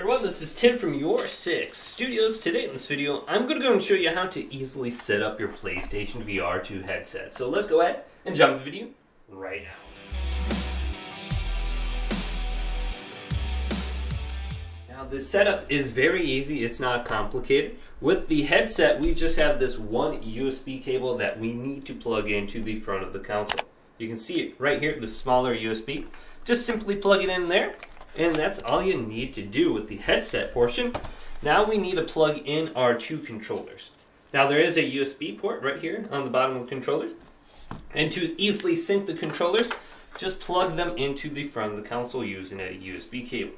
everyone, this is Tim from YourSixStudios. Today in this video, I'm going to go and show you how to easily set up your PlayStation VR2 headset. So let's go ahead and jump to the video right now. Now the setup is very easy, it's not complicated. With the headset, we just have this one USB cable that we need to plug into the front of the console. You can see it right here, the smaller USB. Just simply plug it in there. And that's all you need to do with the headset portion. Now we need to plug in our two controllers. Now there is a USB port right here on the bottom of the controllers. And to easily sync the controllers, just plug them into the front of the console using a USB cable.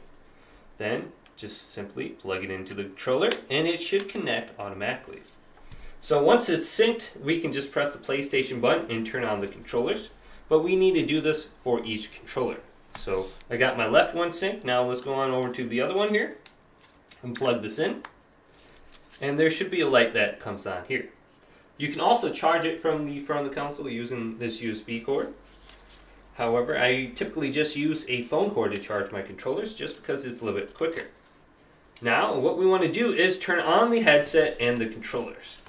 Then just simply plug it into the controller and it should connect automatically. So once it's synced, we can just press the PlayStation button and turn on the controllers. But we need to do this for each controller. So I got my left one synced. Now let's go on over to the other one here and plug this in. And there should be a light that comes on here. You can also charge it from the front of the console using this USB cord. However, I typically just use a phone cord to charge my controllers just because it's a little bit quicker. Now what we want to do is turn on the headset and the controllers.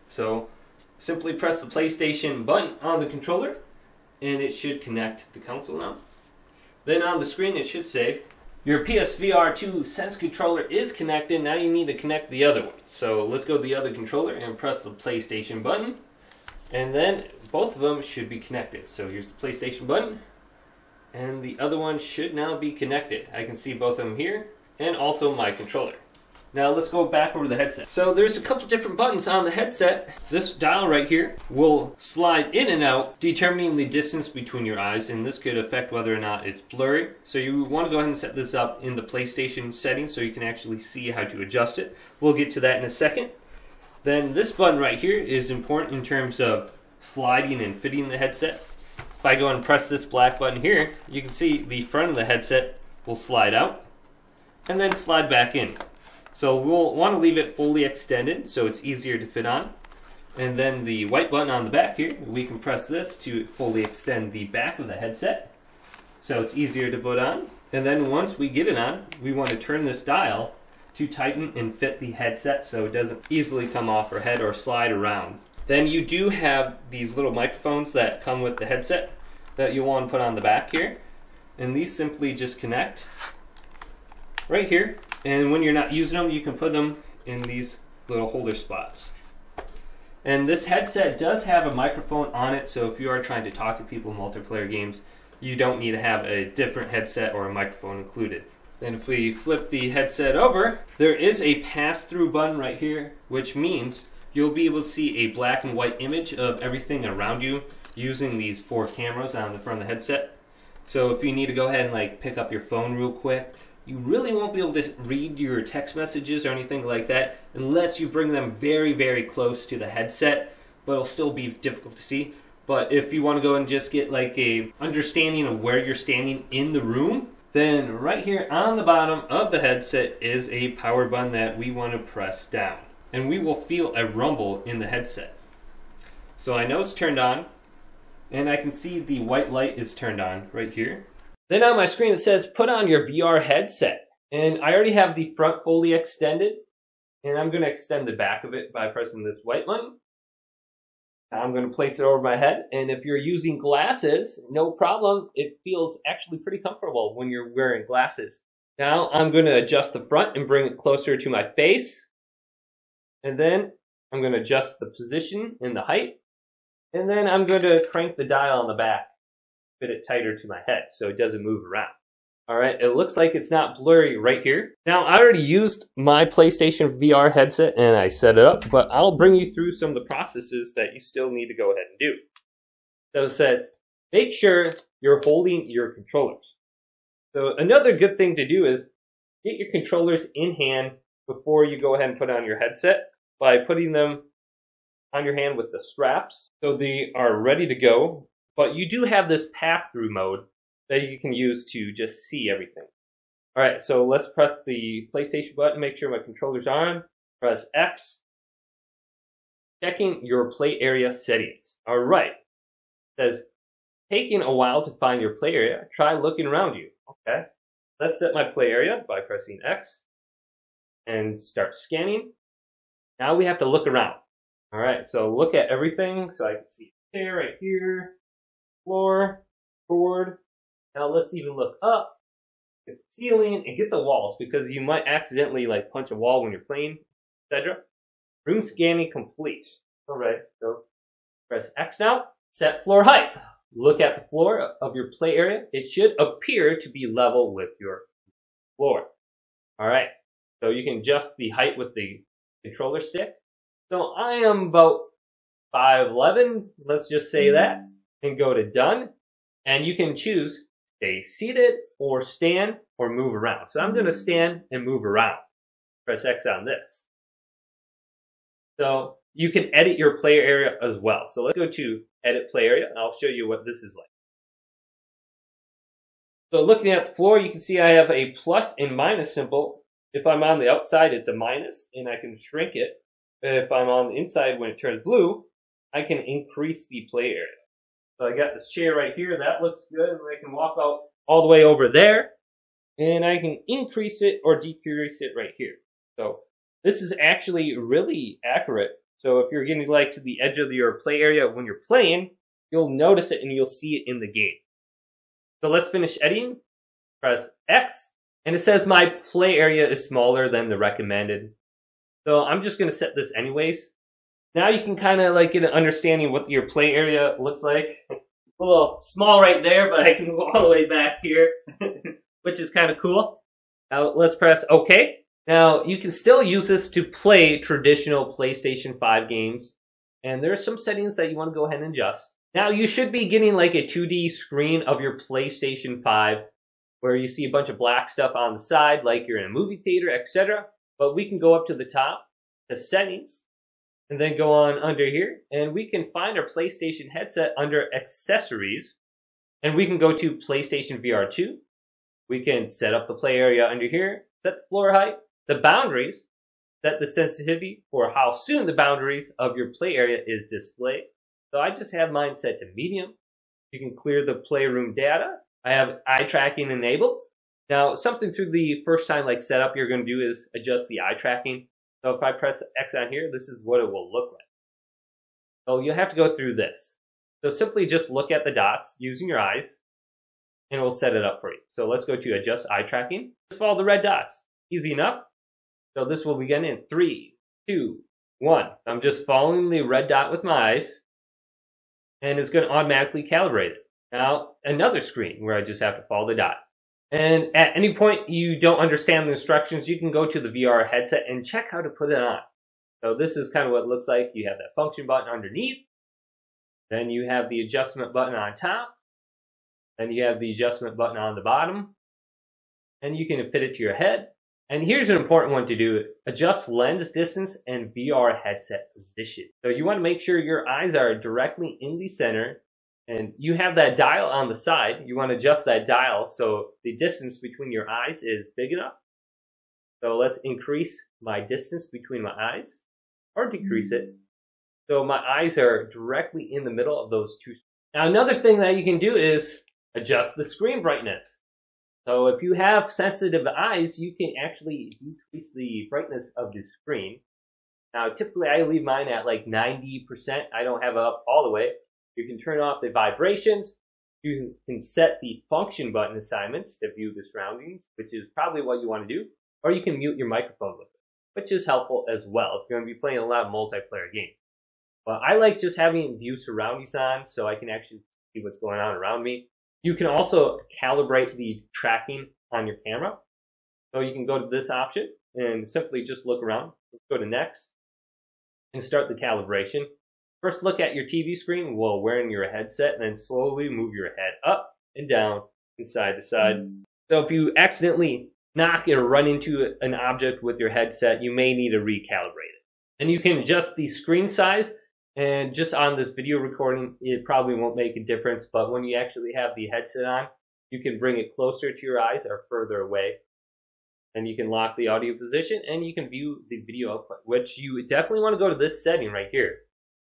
So simply press the PlayStation button on the controller and it should connect the console now. Then on the screen it should say, your PSVR2 Sense controller is connected, now you need to connect the other one. So let's go to the other controller and press the PlayStation button. And then both of them should be connected. So here's the PlayStation button. And the other one should now be connected. I can see both of them here, and also my controller. Now let's go back over to the headset. So there's a couple different buttons on the headset. This dial right here will slide in and out, determining the distance between your eyes, and this could affect whether or not it's blurry. So you want to go ahead and set this up in the PlayStation settings so you can actually see how to adjust it. We'll get to that in a second. Then this button right here is important in terms of sliding and fitting the headset. If I go and press this black button here, you can see the front of the headset will slide out and then slide back in. So we'll want to leave it fully extended so it's easier to fit on. And then the white button on the back here, we can press this to fully extend the back of the headset so it's easier to put on. And then once we get it on, we want to turn this dial to tighten and fit the headset so it doesn't easily come off our head or slide around. Then you do have these little microphones that come with the headset that you'll want to put on the back here. And these simply just connect right here. And when you're not using them, you can put them in these little holder spots. And this headset does have a microphone on it, so if you are trying to talk to people in multiplayer games, you don't need to have a different headset or a microphone included. Then if we flip the headset over, there is a pass-through button right here, which means you'll be able to see a black and white image of everything around you using these 4 cameras on the front of the headset. So if you need to go ahead and pick up your phone real quick, you really won't be able to read your text messages or anything like that unless you bring them very, very close to the headset, but it'll still be difficult to see. But if you want to go and just get a understanding of where you're standing in the room, then right here on the bottom of the headset is a power button that we want to press down. And we will feel a rumble in the headset. So I know it's turned on, and I can see the white light is turned on right here. Then on my screen it says, put on your VR headset. And I already have the front fully extended. And I'm going to extend the back of it by pressing this white button. Now I'm going to place it over my head. And if you're using glasses, no problem. It feels actually pretty comfortable when you're wearing glasses. Now I'm going to adjust the front and bring it closer to my face. And then I'm going to adjust the position and the height. And then I'm going to crank the dial on the back. Fit it tighter to my head so it doesn't move around. Alright, it looks like it's not blurry right here. Now, I already used my PlayStation VR headset and I set it up, but I'll bring you through some of the processes that you still need to go ahead and do. So it says, make sure you're holding your controllers. So another good thing to do is get your controllers in hand before you go ahead and put on your headset by putting them on your hand with the straps so they are ready to go. But you do have this pass-through mode that you can use to just see everything. Alright, so let's press the PlayStation button, make sure my controller's on. Press X. Checking your play area settings. Alright. It says, taking a while to find your play area, try looking around you. Okay. Let's set my play area by pressing X. and start scanning. Now we have to look around. All right, so look at everything. So I can see a chair right here, floor, board. Now let's even look up, get the ceiling, and get the walls because you might accidentally like punch a wall when you're playing, etc. Room scanning complete. All right, so press X now. Set floor height. Look at the floor of your play area. It should appear to be level with your floor. All right, so you can adjust the height with the controller stick. So I am about 5'11", let's just say that, and go to done. And you can choose stay seated or stand or move around. So I'm going to stand and move around. Press X on this. So you can edit your player area as well. So let's go to edit play area and I'll show you what this is like. So looking at the floor, you can see I have a plus and minus symbol. If I'm on the outside, it's a minus and I can shrink it. If I'm on the inside, when it turns blue, I can increase the play area. So I got this chair right here. That looks good. And I can walk out all the way over there. And I can increase it or decrease it right here. So this is actually really accurate. So if you're getting like to the edge of your play area when you're playing, you'll notice it and you'll see it in the game. So let's finish editing. Press X. And it says my play area is smaller than the recommended. So I'm just going to set this anyways. Now you can kind of like get an understanding what your play area looks like. It's a little small right there, but I can go all the way back here, which is kind of cool. Now let's press OK. Now you can still use this to play traditional PlayStation 5 games. And there are some settings that you want to go ahead and adjust. Now you should be getting like a 2D screen of your PlayStation 5 where you see a bunch of black stuff on the side like you're in a movie theater, etc. But we can go up to the top, to settings, and then go on under here, and we can find our PlayStation headset under accessories, and we can go to PlayStation VR2. We can set up the play area under here, set the floor height, the boundaries, set the sensitivity for how soon the boundaries of your play area is displayed. So I just have mine set to medium. You can clear the playroom data. I have eye tracking enabled. Now, something through the first time like setup you're going to do is adjust the eye tracking. So if I press X on here, this is what it will look like. So you'll have to go through this. So simply just look at the dots using your eyes, and it will set it up for you. So let's go to adjust eye tracking. Just follow the red dots. Easy enough. So this will begin in 3, 2, 1. I'm just following the red dot with my eyes, and it's going to automatically calibrate it. Now, another screen where I just have to follow the dot. And at any point you don't understand the instructions, you can go to the VR headset and check how to put it on. So this is kind of what it looks like. You have that function button underneath. Then you have the adjustment button on top. Then you have the adjustment button on the bottom. And you can fit it to your head. And here's an important one to do. Adjust lens distance and VR headset position. So you want to make sure your eyes are directly in the center. And you have that dial on the side. You want to adjust that dial so the distance between your eyes is big enough. So let's increase my distance between my eyes or decrease it. So my eyes are directly in the middle of those two. Now another thing that you can do is adjust the screen brightness. So if you have sensitive eyes, you can actually decrease the brightness of the screen. Now typically I leave mine at like 90%. I don't have it up all the way. You can turn off the vibrations. You can set the function button assignments to view the surroundings, which is probably what you want to do. Or you can mute your microphone with it, which is helpful as well if you're going to be playing a lot of multiplayer games. But I like just having view surroundings on so I can actually see what's going on around me. You can also calibrate the tracking on your camera. So you can go to this option and simply just look around. Let's go to next and start the calibration. First, look at your TV screen while wearing your headset, and then slowly move your head up and down and side to side. So if you accidentally knock or run into an object with your headset, you may need to recalibrate it. And you can adjust the screen size, and just on this video recording, it probably won't make a difference, but when you actually have the headset on, you can bring it closer to your eyes or further away. And you can lock the audio position, and you can view the video output, which you definitely want to go to this setting right here.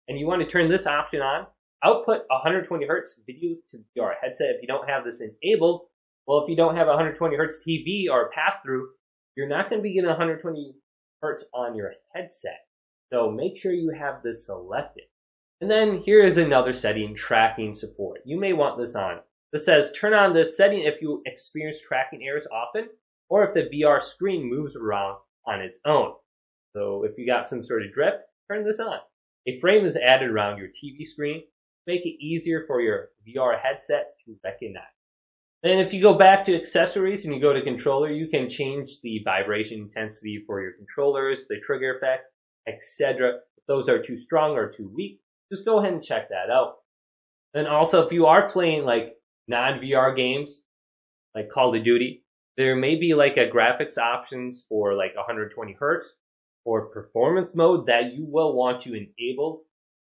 And you want to turn this option on. Output 120 Hz videos to your headset if you don't have this enabled. Well, if you don't have a 120 Hz TV or pass-through, you're not going to be getting 120 hertz on your headset. So make sure you have this selected. And then here is another setting, tracking support. You may want this on. This says turn on this setting if you experience tracking errors often, or if the VR screen moves around on its own. So if you got some sort of drift, turn this on. A frame is added around your TV screen to make it easier for your VR headset to recognize. And if you go back to accessories and you go to controller, you can change the vibration intensity for your controllers, the trigger effect, etc. If those are too strong or too weak, just go ahead and check that out. And also, if you are playing like non-VR games, like Call of Duty, there may be like a graphics options for like 120 hertz or performance mode that you will want to enable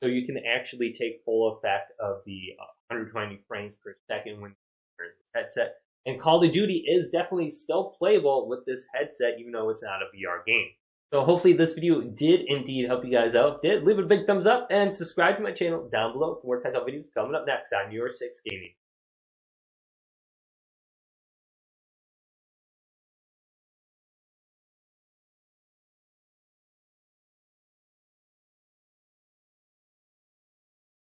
so you can actually take full effect of the 120 frames per second when you're wearing this headset. And Call of Duty is definitely still playable with this headset, even though it's not a VR game. So hopefully this video did indeed help you guys out. Leave it a big thumbs up and subscribe to my channel down below for more tech videos coming up next on YourSixGaming.